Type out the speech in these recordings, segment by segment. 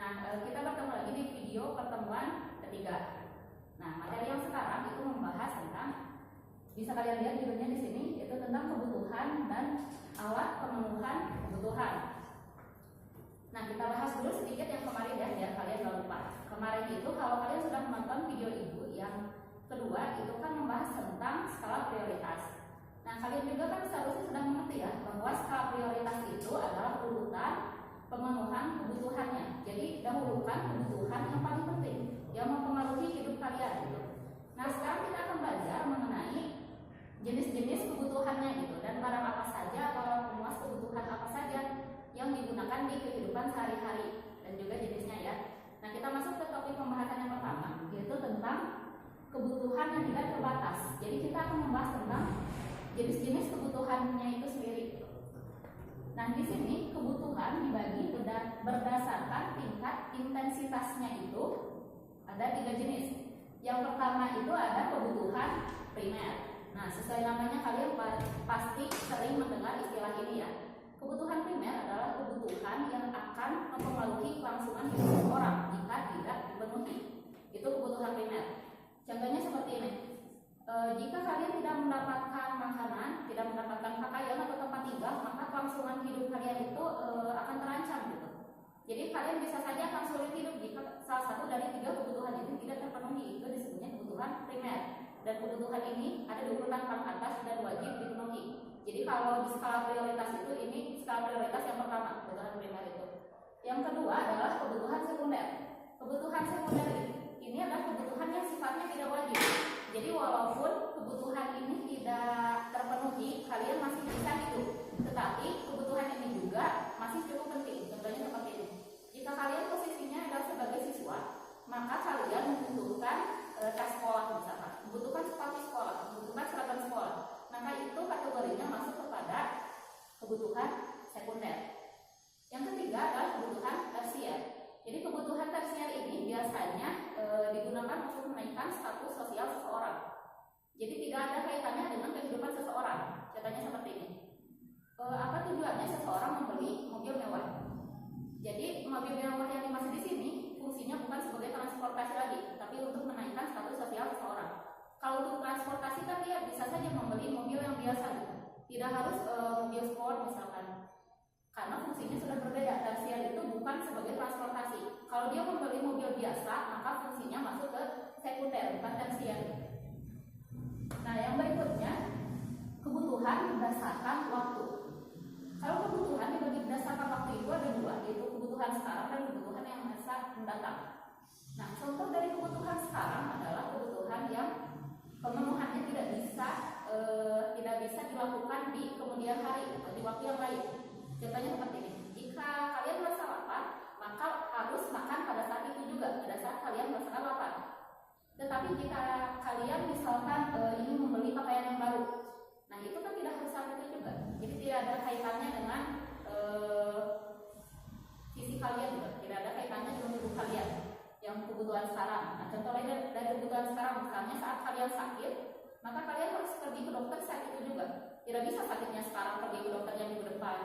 Kita bertemu lagi di video pertemuan ketiga. Nah, materi yang sekarang itu membahas tentang, bisa kalian lihat judulnya di sini, yaitu tentang kebutuhan dan alat pemenuhan kebutuhan. Nah, kita bahas dulu sedikit yang kemarin ya, biar kalian gak lupa. Kemarin itu kalau kalian sudah menonton video ibu yang kedua, itu kan membahas tentang skala prioritas. Nah, kalian juga kan seharusnya sudah mengerti ya, bahwa skala prioritas itu adalah urutan pemenuhan kebutuhannya. Jadi dahulukan kebutuhan yang paling penting, yang mempengaruhi hidup kalian gitu. Nah, sekarang kita akan belajar mengenai jenis-jenis kebutuhannya gitu, dan barang apa saja atau alat pemuas kebutuhan apa saja yang digunakan di kehidupan sehari-hari, dan juga jenisnya ya. Nah, kita masuk ke topik pembahasan yang pertama, yaitu tentang kebutuhan yang tidak terbatas. Jadi kita akan membahas tentang jenis-jenis kebutuhannya itu sendiri. Nah, di sini kebutuhan dibagi berdasarkan tingkat intensitasnya itu ada 3 jenis. Yang pertama itu ada kebutuhan primer. Nah, sesuai namanya kalian pasti sering mendengar istilah ini ya. Kebutuhan primer adalah kebutuhan yang akan mempengaruhi kelangsungan hidup seseorang jika tidak dipenuhi. Itu kebutuhan primer. Contohnya seperti ini. Jika kalian tidak mendapatkan makanan, tidak mendapatkan pakaian atau tempat tinggal, maka kelangsungan hidup kalian itu akan terancam gitu. Jadi kalian bisa saja akan sulit hidup jika salah satu dari 3 kebutuhan ini tidak terpenuhi. Itu disebutnya kebutuhan primer. Dan kebutuhan ini ada di urutan paling atas dan wajib dipenuhi. Jadi kalau di skala prioritas itu, ini skala prioritas yang pertama, kebutuhan primer itu. Yang kedua adalah kebutuhan sekunder. Kebutuhan sekunder ini adalah kebutuhan yang sifatnya tidak wajib. Jadi walaupun kebutuhan ini tidak terpenuhi, kalian masih bisa hidup. Tetapi kebutuhan ini juga masih cukup penting. Contohnya seperti ini. Jika kalian posisinya adalah sebagai siswa, maka kalian membutuhkan tas sekolah misalkan, membutuhkan sepatu sekolah, membutuhkan seragam sekolah. Maka itu kategorinya masuk kepada kebutuhan sekunder. Yang ketiga adalah kebutuhan tersier. Jadi kebutuhan tersier ini biasanya digunakan untuk menaikkan status sosial seseorang. Jadi tidak ada kaitannya dengan kehidupan seseorang. Contohnya seperti ini. Apa tujuannya seseorang membeli mobil mewah? Jadi mobil mewah yang dimaksud di sini fungsinya bukan sebagai transportasi lagi, tapi untuk menaikkan status sosial seseorang. Kalau untuk transportasi kan dia bisa saja membeli mobil yang biasa gitu. Tidak harus mobil sport misalkan. Karena fungsinya sudah berbeda. Tersier itu bukan sebagai transportasi. Kalau dia membeli mobil biasa, maka fungsinya masuk ke sekunder, bukan tersier. Nah, yang berikutnya kebutuhan berdasarkan waktu. Kalau kebutuhan dibagi berdasarkan waktu itu ada 2, yaitu kebutuhan sekarang dan kebutuhan yang masa mendatang. Nah, contoh dari kebutuhan sekarang adalah kebutuhan yang pemenuhannya tidak bisa dilakukan di kemudian hari atau di waktu yang lain. Contohnya seperti ini. Jika kalian merasa lapar, maka harus makan pada saat itu juga, pada saat kalian merasakan lapar. Tetapi jika kalian misalkan ingin membeli pakaian yang baru, nah itu kan tidak harus saat itu juga. Jadi tidak ada kaitannya dengan visi kalian juga, tidak ada kaitannya dengan tubuh kalian yang kebutuhan sekarang. Nah, contoh lain dari kebutuhan sekarang, misalnya saat kalian sakit, maka kalian harus pergi ke dokter saat itu juga. Tidak bisa sakitnya sekarang pergi ke dokter yang minggu depan.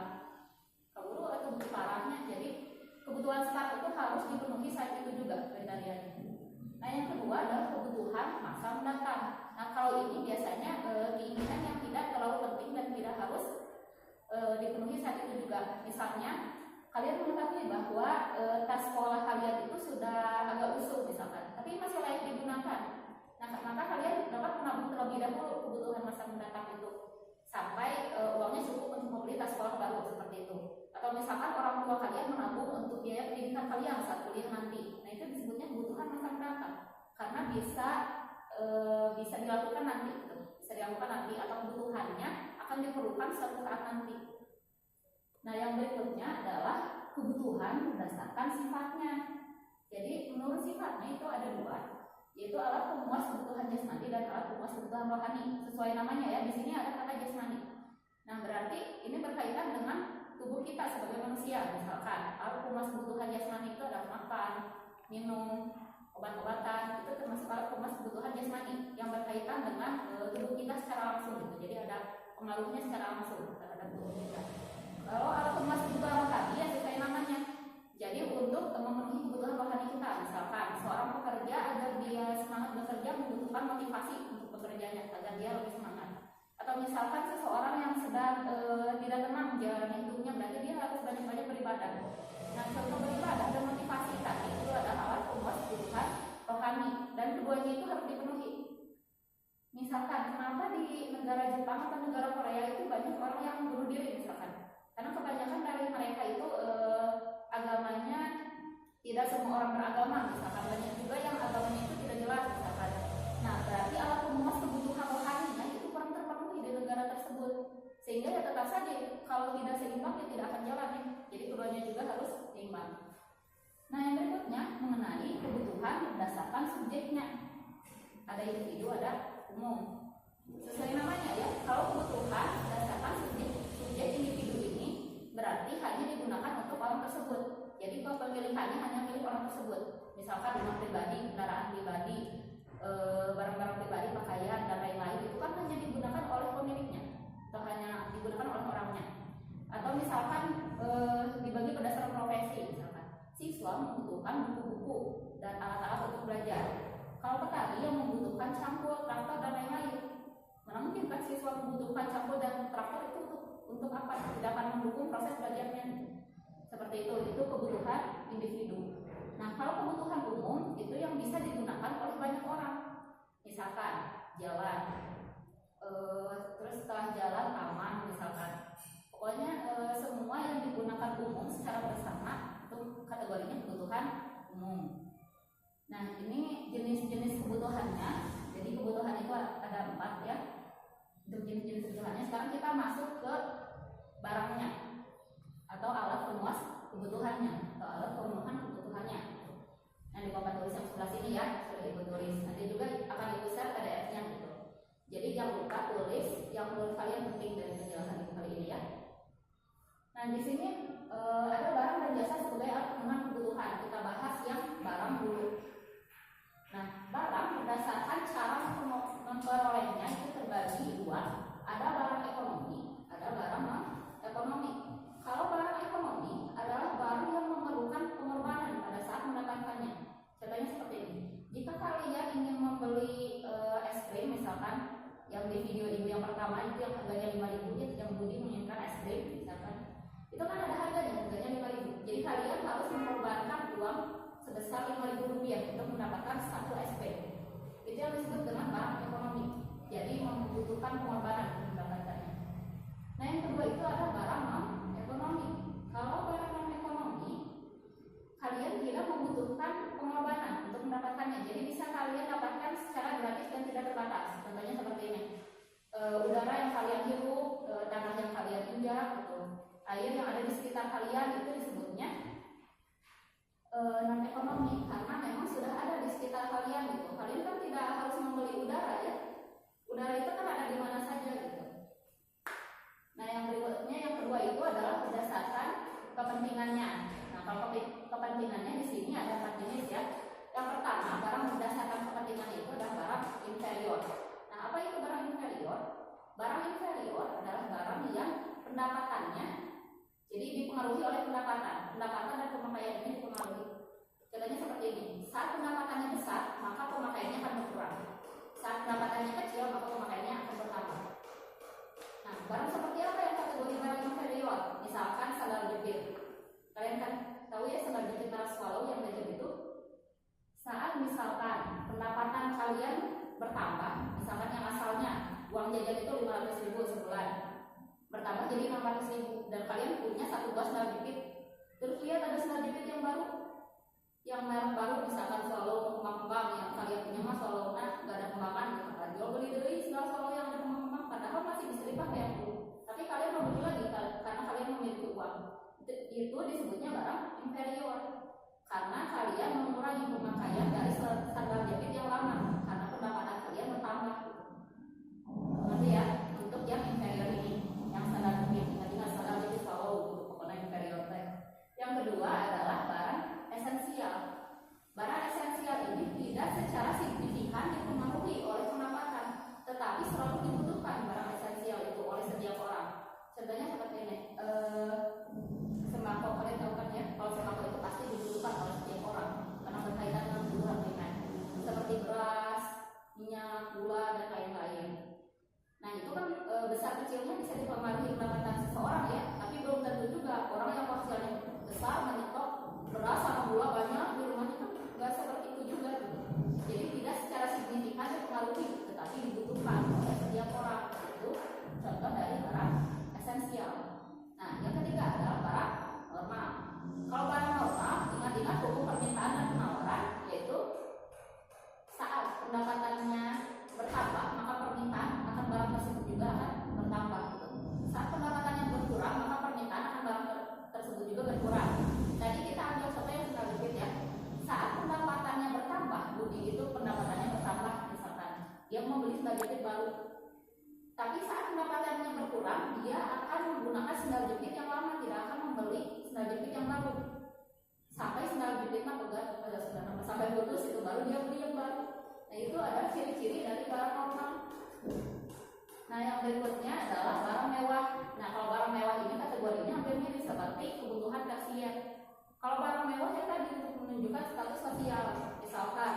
Kaburu atau parahnya. Jadi kebutuhan sekarang itu harus dipenuhi saat itu juga kriterianya. Nah, yang kedua adalah kebutuhan masa mendatang. Nah, kalau ini biasanya keinginan yang tidak terlalu penting dan tidak harus dipenuhi saat itu juga. Misalnya kalian mengetahui bahwa tas sekolah kalian itu sudah agak busuk misalkan, tapi masih layak digunakan. Nah, maka kalian dapat menabung terlebih dahulu kebutuhan masa mendatang itu sampai uangnya cukup untuk membeli tas sekolah baru seperti itu. Atau misalkan orang tua kalian menabung untuk biaya pendidikan kalian saat kuliah nanti. Nah, itu disebutnya kebutuhan masa mendatang karena bisa dilakukan nanti gitu. Bisa dilakukan nanti atau kebutuhannya akan diperlukan suatu saat nanti. Nah, yang berikutnya adalah kebutuhan berdasarkan sifatnya. Jadi menurut sifatnya itu ada 2, yaitu alat pemuas kebutuhan jasmani dan alat pemuas kebutuhan rohani. Sesuai namanya ya, di sini ada kata jasmani. Nah, berarti ini berkaitan dengan tubuh kita sebagai manusia. Misalkan alat pemuas kebutuhan jasmani itu adalah makan, minum, obat-obatan. Itu termasuk alat pemuas kebutuhan jasmani yang berkaitan dengan tubuh kita secara langsung gitu. Jadi ada pengaruhnya secara langsung terhadap tubuh kita. Kalau alat pemuas kebutuhan rohani ya sesuai namanya. Jadi untuk memenuhi kebutuhan kebutuhan rohani kita. Misalkan seorang pekerja agar dia semangat bekerja membutuhkan motivasi untuk bekerjanya agar dia lebih semangat. Atau misalkan seseorang yang sedang tidak tenang menjalani hidupnya, berarti dia harus banyak-banyak beribadah. Nah, contoh beribadah dan motivasi tadi itu adalah alat pemuas kebutuhan rohani, dan keduanya itu harus dipenuhi. Misalkan kenapa di negara Jepang atau negara Korea itu banyak orang yang bunuh diri misalkan, karena kebanyakan dari mereka itu agamanya tidak semua orang beragama, misalkan banyak juga yang agamanya itu tidak jelas misalkan. Nah, berarti alat pemuas kebutuhan rohaninya itu kurang terpenuhi di negara tersebut, sehingga ya tetap saja kalau tidak seimbang ya tidak akan jalan ya. Jadi keduanya juga harus seimbang. Nah, yang berikutnya mengenai kebutuhan berdasarkan subjeknya. Ada individu, ada umum. Sesuai namanya ya, kalau kebutuhan berdasarkan subjek individu ini berarti hanya digunakan untuk orang tersebut. Jadi pemilihannya hanya milik orang tersebut. Misalkan rumah pribadi, kendaraan pribadi, barang-barang pribadi, pakaian dan lain-lain itu kan hanya digunakan oleh pemiliknya atau hanya digunakan oleh orangnya. Atau misalkan dibagi berdasarkan profesi, misalkan siswa membutuhkan buku-buku dan alat-alat untuk belajar. Kalau petani yang membutuhkan cangkul, traktor dan lain-lain. Mana mungkin kan siswa membutuhkan cangkul dan traktor itu untuk apa? Tidak akan mendukung proses belajarnya. Seperti itu kebutuhan individu. Nah, kalau kebutuhan umum itu yang bisa digunakan oleh banyak orang. Misalkan jalan, terus setelah jalan taman misalkan. Pokoknya semua yang digunakan umum secara bersama itu kategorinya kebutuhan umum. Nah, ini jenis-jenis kebutuhannya. Jadi kebutuhan itu ada 4 ya. Untuk jenis-jenis kebutuhannya, sekarang kita masuk ke barangnya atau alat pemuas kebutuhannya atau alat pemenuhan kebutuhannya. Nah, di papan tulis yang sebelah sini ya sudah ibu tulis. Nanti juga akan ibu share PDF-nya gitu. Jadi jangan lupa tulis yang menurut kalian penting dari penjelasan ibu kali ini ya. Nah, di sini ada barang dan jasa sebagai alat pemenuhan kebutuhan. Kita bahas yang barang dulu. Nah, barang berdasarkan cara memperolehnya itu terbagi 2. Ada barang ekonomi, ada barang non-ekonomi. Kalau barang ekonomi adalah barang yang memerlukan pengorbanan pada saat mendapatkannya. Contohnya seperti ini. Jika kalian ingin membeli es krim misalkan, yang di video ibu yang pertama itu yang harganya 5.000, yang Budi menginginkan es krim misalkan, itu kan ada harganya 5.000. Jadi kalian harus mengorbankan uang sebesar Rp5.000 untuk mendapatkan 1 SP. Itu yang disebut dengan barang ekonomi. Jadi membutuhkan pengorbanan untuk mendapatkannya. Nah, yang kedua itu ada barang non-ekonomi. Kalau barang non-ekonomi, kalian tidak membutuhkan pengorbanan untuk mendapatkannya. Jadi bisa kalian dapatkan secara gratis dan tidak terbatas. Contohnya seperti ini. Udara yang kalian hirup, tanah yang kalian injak, gitu. Air yang ada di sekitar kalian itu disebutnya non-ekonomi, karena memang sudah ada di sekitar kalian gitu. Kalian kan tidak harus membeli udara ya. Udara itu kan ada di mana saja gitu. Nah, yang berikutnya yang kedua itu adalah berdasarkan kepentingannya. Nah, kalau kepentingannya di sini ada 4 jenis ya. Yang pertama, barang berdasarkan kepentingannya itu adalah barang inferior. Nah, apa itu barang inferior? Barang inferior adalah barang yang pendapatannya jadi dipengaruhi oleh pendapatan dan pemakaian ini dipengaruhi. Contohnya seperti ini. Saat pendapatannya besar, maka pemakaiannya akan berkurang. Saat pendapatannya kecil, maka pemakaiannya akan bertambah. Nah, barang seperti apa yang kategori barang inferior? Misalkan sandal jepit. Kalian kan tahu ya sandal jepit Nara Swallow yang legend itu. Saat misalkan pendapatan kalian bertambah, misalkan yang asalnya uang jajan itu 500.000 sebulan, bertambah jadi 600.000 dan kalian punya 1 buah sandal jepit. Terus lihat ada sandal jepit yang baru, yang merek baru misalkan Swallow kembang-kembang, yang kalian punya mah Swallow nggak ada kembangan, maka jual beli dari sandal Swallow yang ada kembang-kembang, padahal masih bisa dipakai yang dulu. Tapi kalian mau beli lagi karena kalian memiliki uang. Itu disebutnya barang inferior karena kalian mengurangi pemakaian dari sandal jepit yang lama karena pendapatan kalian bertambah. Nanti ya untuk yang inferior ini. Yang sandal jepit, ingat sandal jepit Swallow pokoknya inferior teh. Yang kedua adalah barang esensial. Barang esensial ini tidak secara signifikan dipengaruhi oleh pendapatan, tetapi selalu dibutuhkan barang esensial itu oleh setiap orang. Contohnya seperti ini, sembako, kalian tahu kan ya, kalau sembako itu pasti dibutuhkan oleh setiap orang. pendapatannya berkurang, dia akan menggunakan sendal jepit yang lama, tidak akan membeli sendal jepit yang baru sampai sendal jepitnya pegat sampai putus, itu baru dia beli yang baru. Nah, itu adalah ciri-ciri dari barang normal. Nah, yang berikutnya adalah barang mewah. Nah, kalau barang mewah ini kategorinya hampir mirip seperti kebutuhan tersier. Kalau barang mewah ya tadi untuk menunjukkan status sosial. Misalkan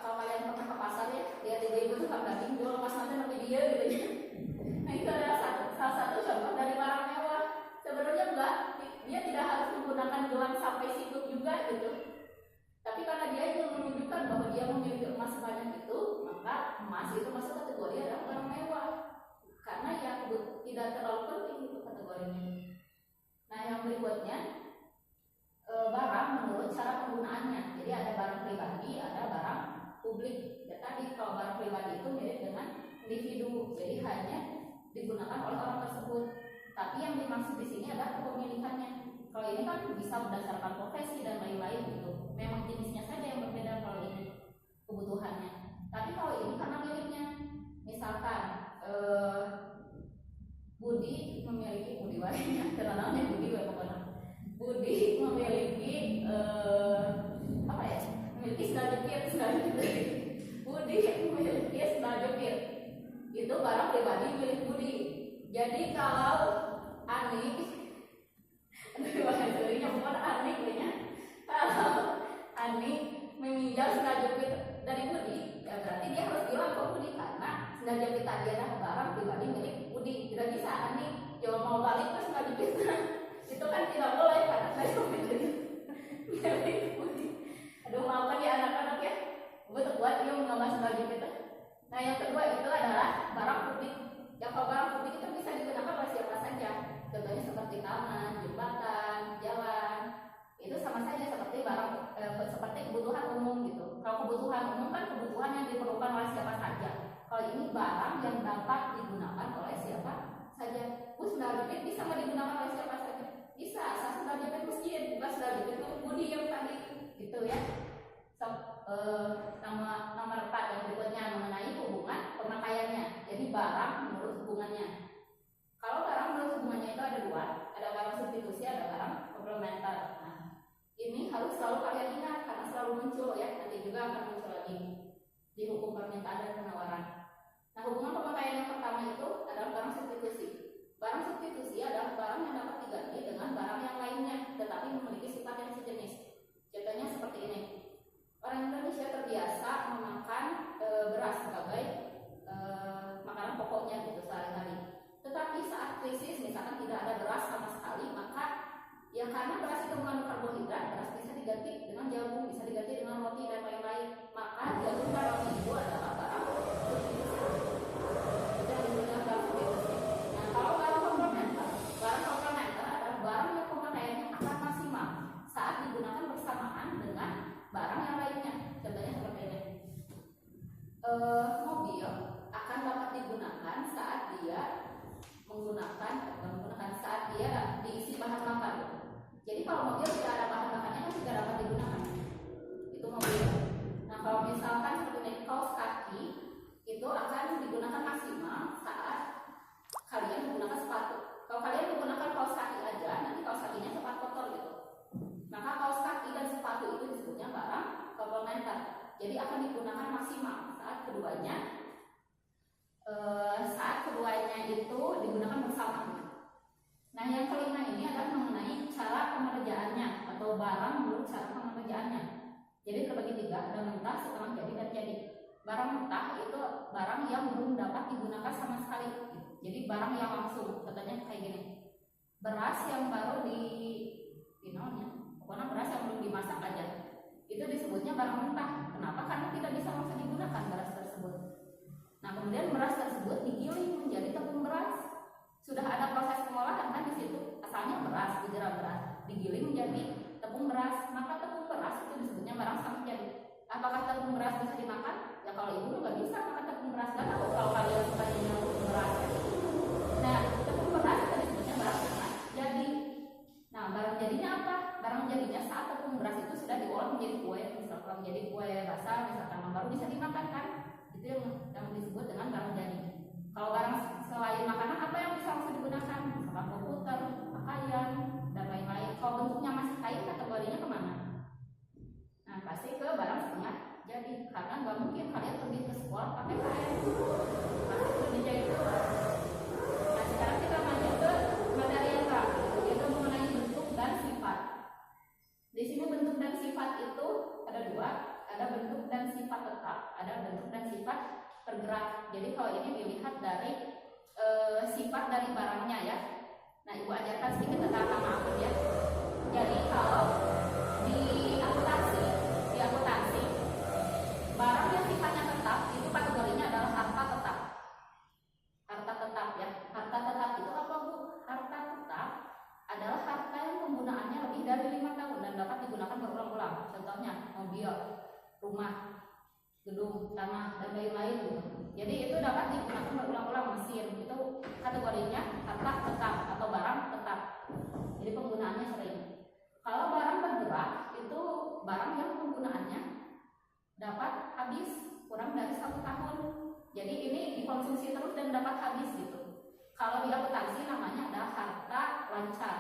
kalau kalian pernah ke pasar ya, lihat ibu-ibu tuh kan daging jual pas nanti lebih dia gitu ya. Nah, itu adalah salah satu contoh dari barang mewah. Sebenarnya enggak, dia tidak harus menggunakan gelang sampai sikut juga gitu. Tapi karena dia ingin menunjukkan bahwa dia memiliki emas sebanyak itu, maka emas itu masuk kategori adalah barang mewah. Karena yang tidak terlalu penting itu kategorinya. Nah, yang berikutnya barang menurut cara penggunaannya. Jadi ada barang pribadi, ada barang publik. Ya, tadi kalau barang pribadi itu mirip dengan individu, jadi hanya digunakan oleh orang tersebut. Tapi yang dimaksud di sini adalah kepemilikannya. Kalau ini kan bisa berdasarkan profesi dan lain-lain gitu. Memang jenisnya saja yang berbeda kalau ini kebutuhannya. Tapi kalau ini karena miliknya, misalkan Budi memiliki Budi wajahnya terkenalnya Budi pokoknya. Budi memiliki apa ya? Memiliki sendal jepit. Budi memiliki sendal jepit. Itu barang pribadi milik Budi. Jadi kalau Ani kalau Ani meminjam sendal jepit dari Budi, ya berarti dia harus bilang ke Budi karena sendal jepit tadi adalah barang pribadi milik Budi. Tidak bisa Ani jual mau balik ke sendal jepit. Itu kan tidak boleh karena sendal jepit milik Budi. Aduh, maafkan ya anak-anak ya, betul buat dia mengambil sendal jepit. Nah, yang kedua itu adalah barang publik. Ya, kalau barang publik itu bisa digunakan oleh siapa saja. Contohnya seperti taman, jembatan, jalan. Itu sama saja seperti barang seperti kebutuhan umum gitu. Kalau kebutuhan umum kan kebutuhan yang diperlukan oleh siapa saja. Kalau ini barang yang dapat digunakan oleh siapa saja. Sendal jepit bisa nggak digunakan oleh siapa saja? Bisa. Asal sendal jepit masjid, bukan sendal jepit Budi yang tadi, gitu ya. Nomor 4 yang berikutnya mengenai hubungan pemakaiannya. Jadi barang menurut hubungannya. Kalau barang menurut hubungannya itu ada dua, ada barang substitusi, ada barang komplementer. Nah, ini harus selalu kalian ingat karena selalu muncul ya, nanti juga akan muncul lagi di hukum permintaan dan penawaran. Nah, hubungan pemakaian yang pertama itu adalah barang substitusi. Barang substitusi adalah barang yang dapat diganti dengan barang yang lainnya, tetapi memiliki sifat yang sejenis. Contohnya seperti ini. Orang Indonesia terbiasa memakan beras sebagai makanan pokoknya gitu sehari-hari. Tetapi saat krisis, misalkan tidak ada beras sama sekali, maka ya karena beras itu mengandung karbohidrat, beras bisa diganti dengan jagung, bisa diganti dengan roti dan lain-lain. Maka jagung dan roti itu adalah barang substitusi. Dan juga barang substitusi. Nah, kalau barang komplementer adalah barang yang pemakaiannya akan maksimal saat digunakan bersamaan dengan barang yang lainnya. Contohnya seperti ini. Mobil akan dapat digunakan saat dia saat dia diisi bahan bakar. Jadi kalau mobil tidak ada bahan bakarnya kan tidak dapat digunakan. Itu mobil. Nah, kalau misalkan seperti ini, kaos kaki itu akan digunakan maksimal saat kalian menggunakan sepatu. Kalau kalian menggunakan kaos kaki aja, nanti kaos kakinya cepat kotor gitu. Maka kaos kaki dan sepatu itu disebutnya barang komplementer. Jadi akan digunakan maksimal saat keduanya itu digunakan bersama. Nah, yang kelima ini adalah mengenai cara pengerjaannya atau barang menurut cara pengerjaannya. Jadi terbagi tiga, ada mentah, setengah jadi dan jadi. Barang mentah itu barang yang belum dapat digunakan sama sekali. Jadi barang yang langsung, contohnya kayak gini. Beras yang baru pokoknya beras yang belum dimasak aja. Itu disebutnya barang mentah. Kenapa? Karena tidak bisa langsung digunakan beras tersebut. Nah, kemudian beras tersebut digiling menjadi tepung beras. Sudah ada proses pengolahan kan di situ. Asalnya beras, butiran beras, digiling menjadi tepung beras. Maka tepung beras itu disebutnya barang setengah jadi. Apakah tepung beras bisa dimakan? Ya kalau ibu nggak bisa makan tepung beras. Kan tahu kalau kalian suka dengan tepung beras. Nah, tepung beras itu disebutnya barang setengah jadi. Nah, barang jadinya apa? Barang jadinya saat tepung beras itu sudah diolah menjadi kue. Misalkan menjadi kue basah, misalkan baru bisa dimakan kan? itu yang disebut dengan barang jadi. Kalau barang selain makanan, apa yang bisa langsung digunakan? Misalkan komputer, pakaian, dan lain-lain. Kalau bentuknya masih kain, kategorinya kemana? Nah, pasti ke barang setengah jadi, karena nggak mungkin kalian pergi ke sekolah pakai kain. Pasti kerja itu. Nah, sekarang kita lanjut ke materi yang terakhir, yaitu mengenai bentuk dan sifat. Di sini bentuk dan sifat itu ada dua, ada bentuk dan sifat tetap, ada bentuk dan sifat bergerak. Jadi kalau ini dilihat dari sifat dari barangnya ya. Nah, Ibu ajarkan sedikit tentang nama akun ya. Jadi kalau di akuntansi barang yang sifatnya tetap itu kategorinya adalah harta tetap. Harta tetap ya. Harta tetap itu apa, Bu? Harta tetap adalah harta yang penggunaannya lebih dari 5 tahun dan dapat digunakan berulang-ulang. Contohnya mobil, rumah, gedung, tanah, dan lain-lain gitu. Jadi itu dapat digunakan berulang-ulang. Mesin itu kategorinya harta tetap atau barang tetap. Jadi penggunaannya sering. Kalau barang bergerak itu barang yang penggunaannya dapat habis kurang dari 1 tahun. Jadi ini dikonsumsi terus dan dapat habis gitu. Kalau di akuntansi namanya adalah harta lancar.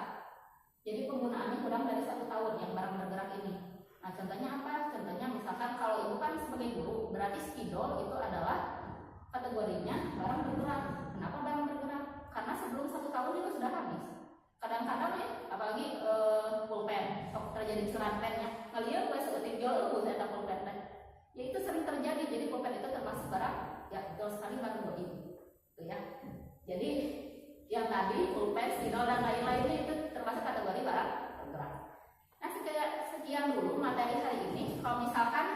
Jadi penggunaannya kurang dari 1 tahun yang barang bergerak ini. Nah, contohnya apa? Contohnya misalkan kalau Ibu kan sebagai guru, berarti spidol itu adalah kategorinya barang bergerak. Kenapa barang bergerak? Karena sebelum 1 tahun itu sudah habis. Kadang-kadang ya, apalagi pulpen, terjadi cicilan pennya. Kalian gue sebutin jual lu ada pulpen pen. Ya itu sering terjadi. Jadi pulpen itu termasuk barang ya betul sekali barang goib. Itu ya. Jadi yang tadi pulpen, spidol dan lain-lainnya itu termasuk kategori barang bergerak. Nah, sekian dulu materi hari ini. Kalau misalkan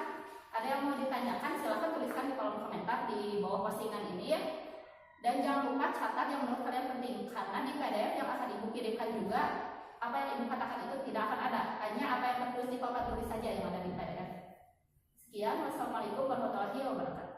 ada yang mau ditanyakan, silahkan tuliskan di kolom komentar di bawah postingan ini ya. Dan jangan lupa catat yang menurut kalian penting, karena di PDF yang akan Ibu kirimkan juga apa yang Ibu katakan itu tidak akan ada, hanya apa yang tertulis di papan tulis saja yang ada di PDF. Sekian, wassalamualaikum warahmatullahi wabarakatuh.